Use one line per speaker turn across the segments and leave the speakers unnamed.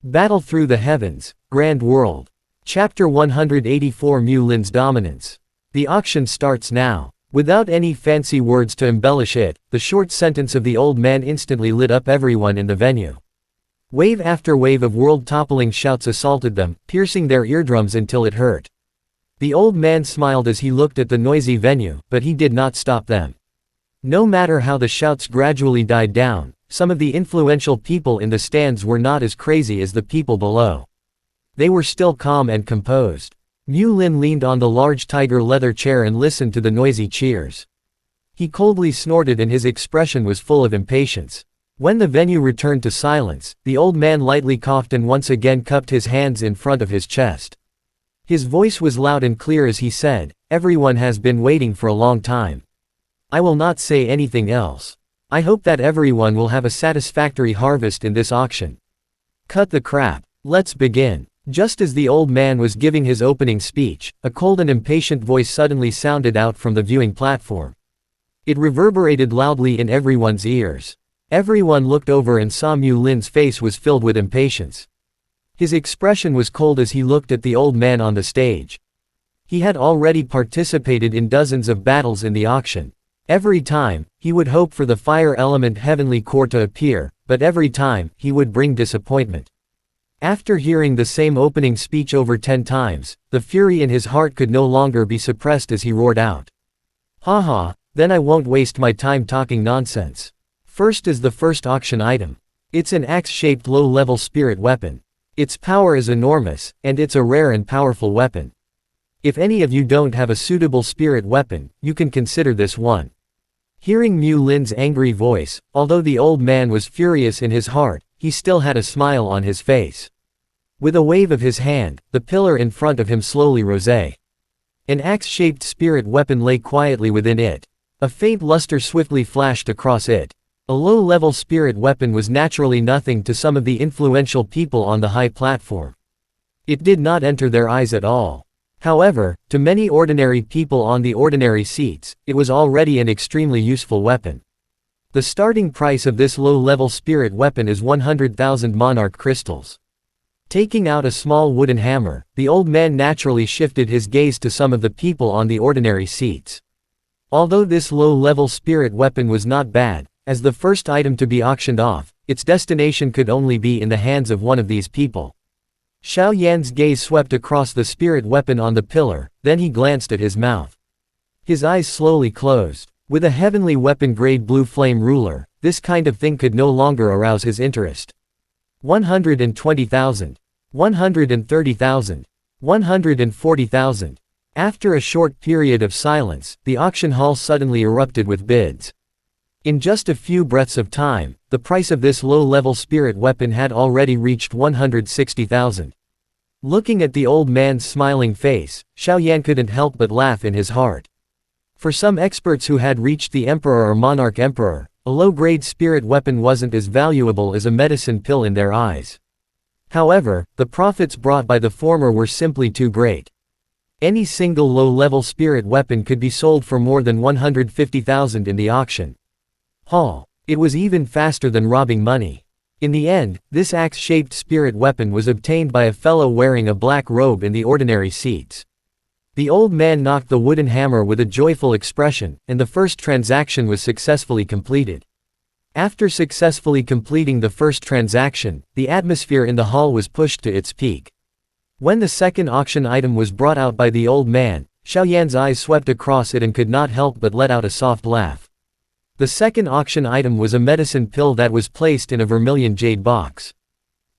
Battle Through the Heavens, Grand World. Chapter 184 Mu Lin's Dominance. The auction starts now. Without any fancy words to embellish it, the short sentence of the old man instantly lit up everyone in the venue. Wave after wave of world-toppling shouts assaulted them, piercing their eardrums until it hurt. The old man smiled as he looked at the noisy venue, but he did not stop them. No matter how the shouts gradually died down, some of the influential people in the stands were not as crazy as the people below. They were still calm and composed. Mu Lin leaned on the large tiger leather chair and listened to the noisy cheers. He coldly snorted and his expression was full of impatience. When the venue returned to silence, the old man lightly coughed and once again cupped his hands in front of his chest. His voice was loud and clear as he said, "Everyone has been waiting for a long time. I will not say anything else. I hope that everyone will have a satisfactory harvest in this auction. Cut the crap. Let's begin." Just as the old man was giving his opening speech, a cold and impatient voice suddenly sounded out from the viewing platform. It reverberated loudly in everyone's ears. Everyone looked over and saw Mu Lin's face was filled with impatience. His expression was cold as he looked at the old man on the stage. He had already participated in dozens of battles in the auction. Every time, he would hope for the fire element heavenly core to appear, but every time, he would bring disappointment. After hearing the same opening speech over 10 times, the fury in his heart could no longer be suppressed as he roared out. "Haha, then I won't waste my time talking nonsense. First is the first auction item. It's an axe-shaped low-level spirit weapon. Its power is enormous, and it's a rare and powerful weapon. If any of you don't have a suitable spirit weapon, you can consider this one." Hearing Mu Lin's angry voice, although the old man was furious in his heart, he still had a smile on his face. With a wave of his hand, the pillar in front of him slowly rose. An axe-shaped spirit weapon lay quietly within it. A faint luster swiftly flashed across it. A low-level spirit weapon was naturally nothing to some of the influential people on the high platform. It did not enter their eyes at all. However, to many ordinary people on the ordinary seats, it was already an extremely useful weapon. The starting price of this low-level spirit weapon is 100,000 monarch crystals. Taking out a small wooden hammer, the old man naturally shifted his gaze to some of the people on the ordinary seats. Although this low-level spirit weapon was not bad, as the first item to be auctioned off, its destination could only be in the hands of one of these people. Xiao Yan's gaze swept across the spirit weapon on the pillar, then he glanced at his mouth. His eyes slowly closed. With a heavenly weapon-grade blue flame ruler, this kind of thing could no longer arouse his interest. 120,000. 130,000. 140,000. After a short period of silence, the auction hall suddenly erupted with bids. In just a few breaths of time, the price of this low-level spirit weapon had already reached 160,000. Looking at the old man's smiling face, Xiao Yan couldn't help but laugh in his heart. For some experts who had reached the emperor or monarch emperor, a low-grade spirit weapon wasn't as valuable as a medicine pill in their eyes. However, the profits brought by the former were simply too great. Any single low-level spirit weapon could be sold for more than 150,000 in the auction hall. It was even faster than robbing money. In the end, this axe-shaped spirit weapon was obtained by a fellow wearing a black robe in the ordinary seats. The old man knocked the wooden hammer with a joyful expression, and the first transaction was successfully completed. After successfully completing the first transaction, the atmosphere in the hall was pushed to its peak. When the second auction item was brought out by the old man, Xiao Yan's eyes swept across it and could not help but let out a soft laugh. The second auction item was a medicine pill that was placed in a vermilion jade box.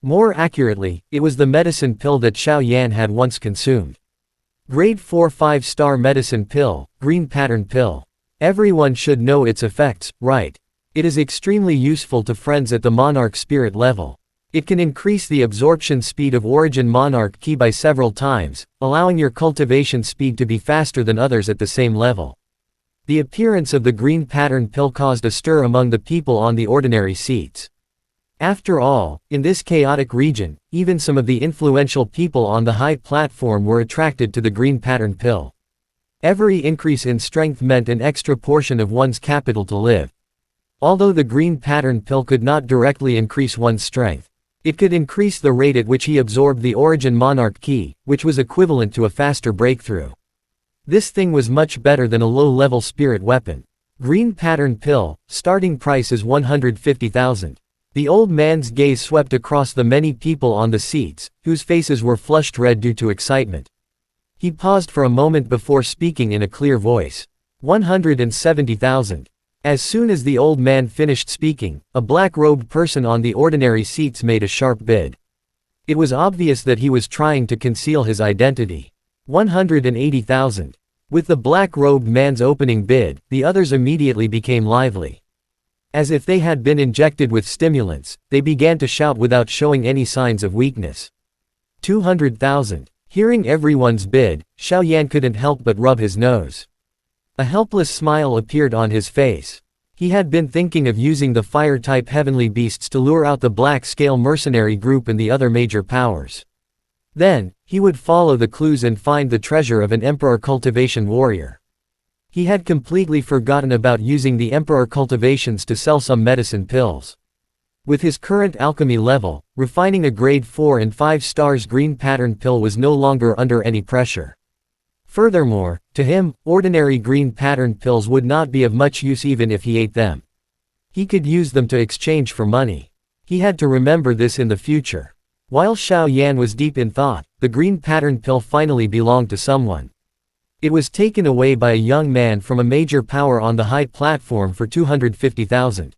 More accurately, it was the medicine pill that Xiao Yan had once consumed. Grade 4 5-star medicine pill, green pattern pill. Everyone should know its effects, right? It is extremely useful to friends at the monarch spirit level. It can increase the absorption speed of origin monarch ki by several times, allowing your cultivation speed to be faster than others at the same level. The appearance of the green pattern pill caused a stir among the people on the ordinary seats. After all, in this chaotic region, even some of the influential people on the high platform were attracted to the green pattern pill. Every increase in strength meant an extra portion of one's capital to live. Although the green pattern pill could not directly increase one's strength, It could increase the rate at which he absorbed the origin monarch key, which was equivalent to a faster breakthrough. This thing was much better than a low-level spirit weapon. Green pattern pill, starting price is 150,000. The old man's gaze swept across the many people on the seats, whose faces were flushed red due to excitement. He paused for a moment before speaking in a clear voice. 170,000. As soon as the old man finished speaking, a black-robed person on the ordinary seats made a sharp bid. It was obvious that he was trying to conceal his identity. 180,000. With the black-robed man's opening bid, the others immediately became lively. As if they had been injected with stimulants, they began to shout without showing any signs of weakness. 200,000. Hearing everyone's bid, Xiao Yan couldn't help but rub his nose. A helpless smile appeared on his face. He had been thinking of using the fire-type heavenly beasts to lure out the black-scale mercenary group and the other major powers. Then, he would follow the clues and find the treasure of an Emperor cultivation warrior. He had completely forgotten about using the Emperor cultivations to sell some medicine pills. With his current alchemy level, refining a grade 4 and 5 stars green pattern pill was no longer under any pressure. Furthermore, to him, ordinary green pattern pills would not be of much use even if he ate them. He could use them to exchange for money. He had to remember this in the future. While Xiao Yan was deep in thought, the green pattern pill finally belonged to someone. It was taken away by a young man from a major power on the high platform for 250,000.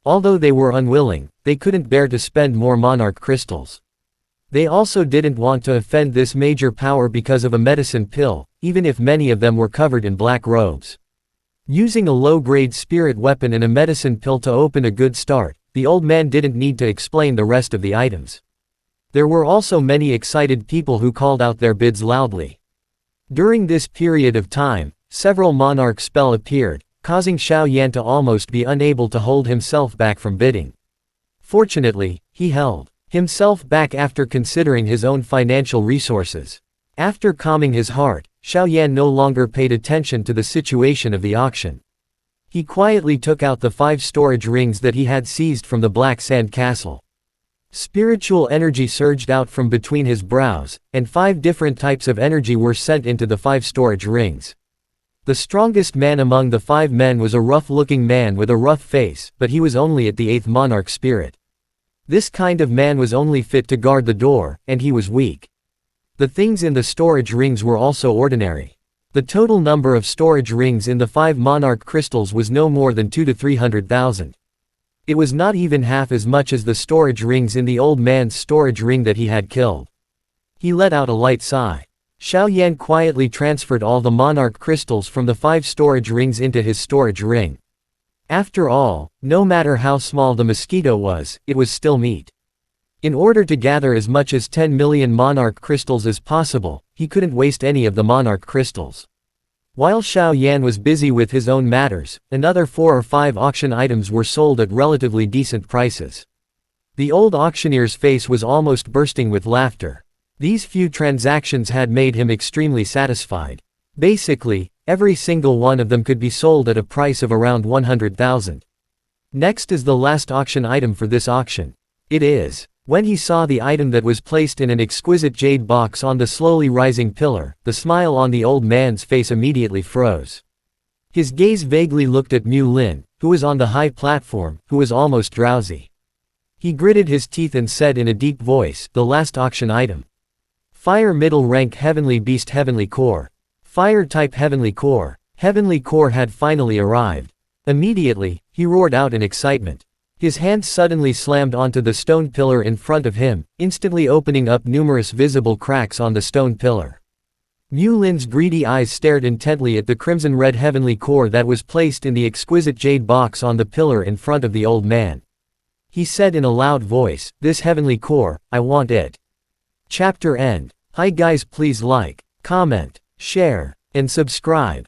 Although they were unwilling, they couldn't bear to spend more monarch crystals. They also didn't want to offend this major power because of a medicine pill, even if many of them were covered in black robes. Using a low-grade spirit weapon and a medicine pill to open a good start, the old man didn't need to explain the rest of the items. There were also many excited people who called out their bids loudly. During this period of time, several monarch spells appeared, causing Xiao Yan to almost be unable to hold himself back from bidding. Fortunately, he held himself back after considering his own financial resources. After calming his heart, Xiao Yan no longer paid attention to the situation of the auction. He quietly took out the 5 storage rings that he had seized from the Black Sand Castle. Spiritual energy surged out from between his brows, and 5 different types of energy were sent into the 5 storage rings. The strongest man among the 5 men was a rough-looking man with a rough face, but he was only at the 8th monarch spirit. This kind of man was only fit to guard the door, and he was weak. The things in the storage rings were also ordinary. The total number of storage rings in the 5 monarch crystals was no more than 200 to 300,000. It was not even half as much as the storage rings in the old man's storage ring that he had killed. He let out a light sigh. Xiao Yan quietly transferred all the monarch crystals from the 5 storage rings into his storage ring. After all, no matter how small the mosquito was, it was still meat. In order to gather as much as 10 million monarch crystals as possible, he couldn't waste any of the monarch crystals. While Xiao Yan was busy with his own matters, another 4 or 5 auction items were sold at relatively decent prices. The old auctioneer's face was almost bursting with laughter. These few transactions had made him extremely satisfied. Basically, every single one of them could be sold at a price of around 100,000. Next is the last auction item for this auction. It is. When he saw the item that was placed in an exquisite jade box on the slowly rising pillar, the smile on the old man's face immediately froze. His gaze vaguely looked at Mu Lin, who was on the high platform, who was almost drowsy. He gritted his teeth and said in a deep voice, "The last auction item. Fire middle rank Heavenly Beast Heavenly Core. Fire type Heavenly Core." Heavenly Core had finally arrived. Immediately, he roared out in excitement. His hand suddenly slammed onto the stone pillar in front of him, instantly opening up numerous visible cracks on the stone pillar. Mu Lin's greedy eyes stared intently at the crimson-red heavenly core that was placed in the exquisite jade box on the pillar in front of the old man. He said in a loud voice, "This heavenly core, I want it." Chapter end. Hi guys, please like, comment, share, and subscribe.